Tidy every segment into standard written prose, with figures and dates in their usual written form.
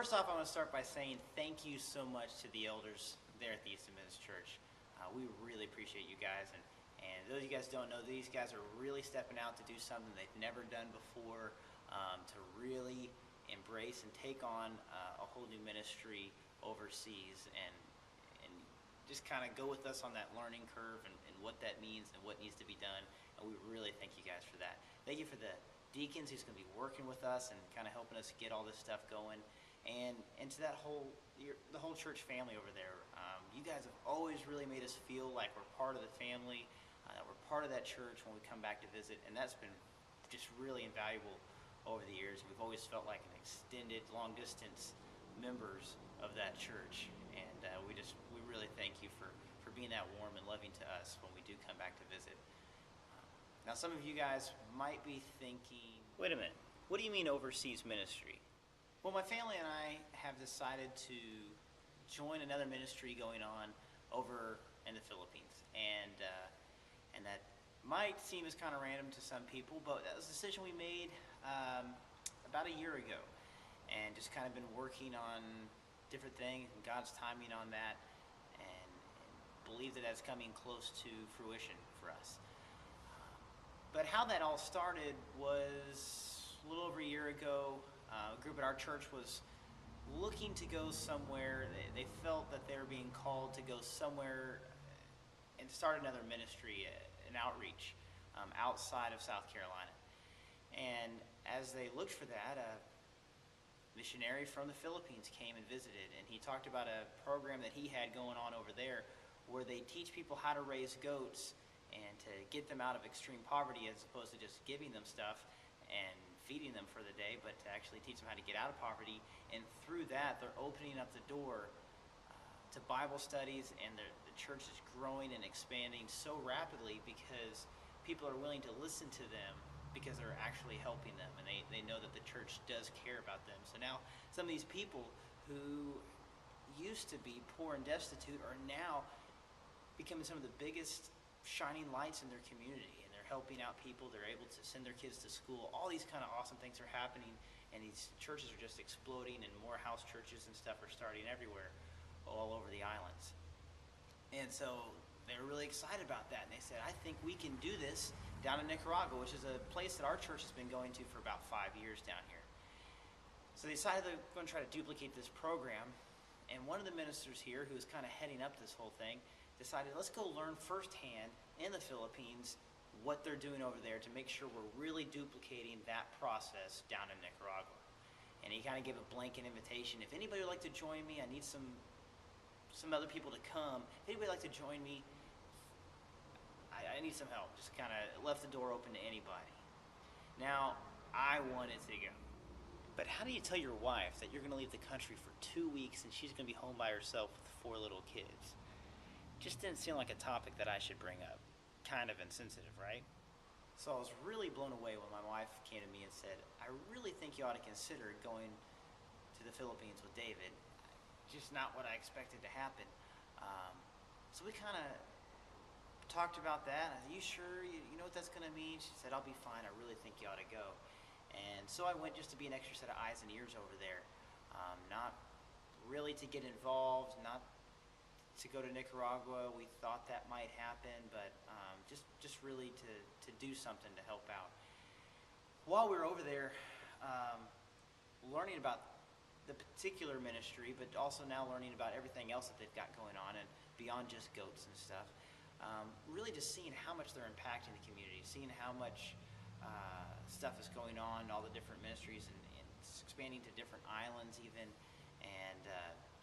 first off, I want to start by saying thank you so much to the elders there at the East Methodist Church. We really appreciate you guys, and those of you guys who don't know, these guys are really stepping out to do something they've never done before, to really embrace and take on a whole new ministry overseas, and just kind of go with us on that learning curve and what that means and what needs to be done. And we really thank you guys for that. Thank you for the deacons who's going to be working with us and kind of helping us get all this stuff going, and to that the whole church family over there. You guys have always really made us feel like we're part of the family, that we're part of that church when we come back to visit, and that's been just really invaluable over the years. We've always felt like an extended, long distance members of that church, and we really thank you for being that warm and loving to us when we do come back to visit. Now, some of you guys might be thinking, wait a minute, what do you mean overseas ministry? Well, my family and I have decided to join another ministry going on over in the Philippines, and that might seem as kind of random to some people, but that was a decision we made about a year ago, and just kind of been working on different things and God's timing on that, and believe that that's coming close to fruition for us. But how that all started was a little over a year ago. A group at our church was looking to go somewhere. They felt that they were being called to go somewhere and start another ministry, an outreach outside of South Carolina. And as they looked for that, a missionary from the Philippines came and visited, and he talked about a program that he had going on over there where they teach people how to raise goats and to get them out of extreme poverty, as opposed to just giving them stuff and feeding them for the day, but to actually teach them how to get out of poverty. And through that, they're opening up the door to Bible studies, and the church is growing and expanding so rapidly because people are willing to listen to them because they're actually helping them, and they know that the church does care about them. So now some of these people who used to be poor and destitute are now becoming some of the biggest shining lights in their community, and they're helping out people. They're able to send their kids to school. All these kind of awesome things are happening, and these churches are just exploding, and more house churches and stuff are starting everywhere, all over the islands. And so they're really excited about that, and they said, I think we can do this down in Nicaragua, which is a place that our church has been going to for about 5 years down here. So they decided they're going to try to duplicate this program, and one of the ministers here, who was kind of heading up this whole thing, decided, let's go learn firsthand in the Philippines what they're doing over there to make sure we're really duplicating that process down in Nicaragua. And he kind of gave a blanket invitation. If anybody would like to join me, I need some other people to come. If anybody would like to join me, I need some help. Just kind of left the door open to anybody. Now, I wanted to go. But how do you tell your wife that you're going to leave the country for 2 weeks and she's going to be home by herself with 4 little kids? Just didn't seem like a topic that I should bring up. Kind of insensitive, right? So I was really blown away when my wife came to me and said, I really think you ought to consider going to the Philippines with David. Just not what I expected to happen. So we kind of talked about that. I said, you sure? You know what that's going to mean? She said, I'll be fine. I really think you ought to go. And so I went just to be an extra set of eyes and ears over there. Not really to get involved, not to go to Nicaragua. We thought that might happen, but just really to do something to help out. While we were over there, learning about the particular ministry, but also now learning about everything else that they've got going on, and beyond just goats and stuff, really just seeing how much they're impacting the community, seeing how much stuff is going on, all the different ministries, and expanding to different islands even, and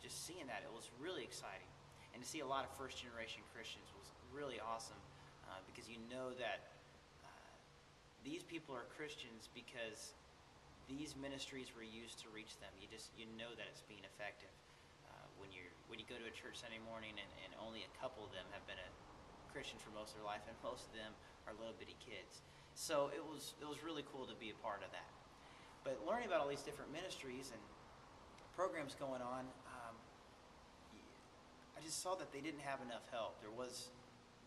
just seeing that, it was really exciting. And to see a lot of first-generation Christians was really awesome, because you know that these people are Christians because these ministries were used to reach them. You know that it's being effective. When you go to a church Sunday morning and only a couple of them have been a Christian for most of their life, and most of them are little bitty kids. So it was really cool to be a part of that. But learning about all these different ministries and programs going on, I just saw that they didn't have enough help. There was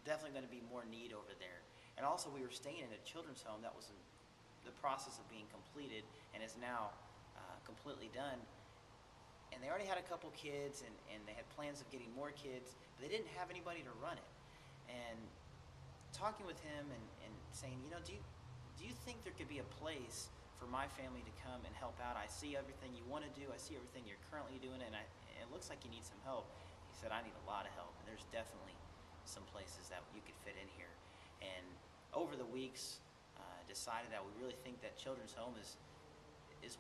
definitely going to be more need over there. And also we were staying in a children's home that was in the process of being completed and is now completely done. and they already had a couple kids, and they had plans of getting more kids, but they didn't have anybody to run it. And talking with him and saying, do you think there could be a place for my family to come and help out? I see everything you want to do. I see everything you're currently doing, and it looks like you need some help. He said, I need a lot of help, and there's definitely some places that you could fit in here. And over the weeks, decided that we really think that Children's Home is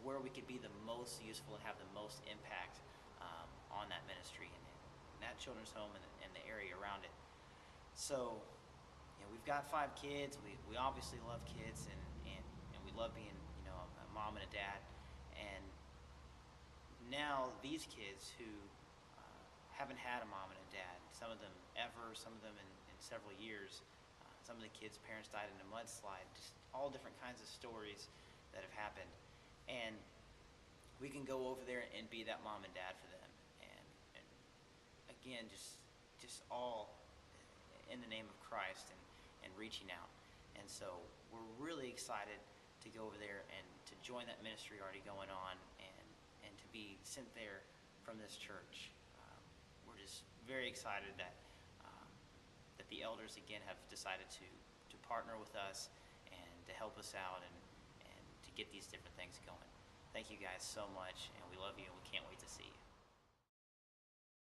where we could be the most useful and have the most impact on that ministry and that Children's Home and the area around it. So, we've got 5 kids. We obviously love kids, and we love being, a mom and a dad. And now these kids who haven't had a mom and a dad, some of them ever, some of them in several years, some of the kids' parents died in a mudslide, just all different kinds of stories that have happened. And we can go over there and be that mom and dad for them. And again, just all in the name of Christ and reaching out. And so we're really excited to go over there and to join that ministry already going on and to be sent there from this church. We're just very excited that the elders again have decided to partner with us and to help us out and to get these different things going. Thank you guys so much, and we love you, and we can't wait to see you.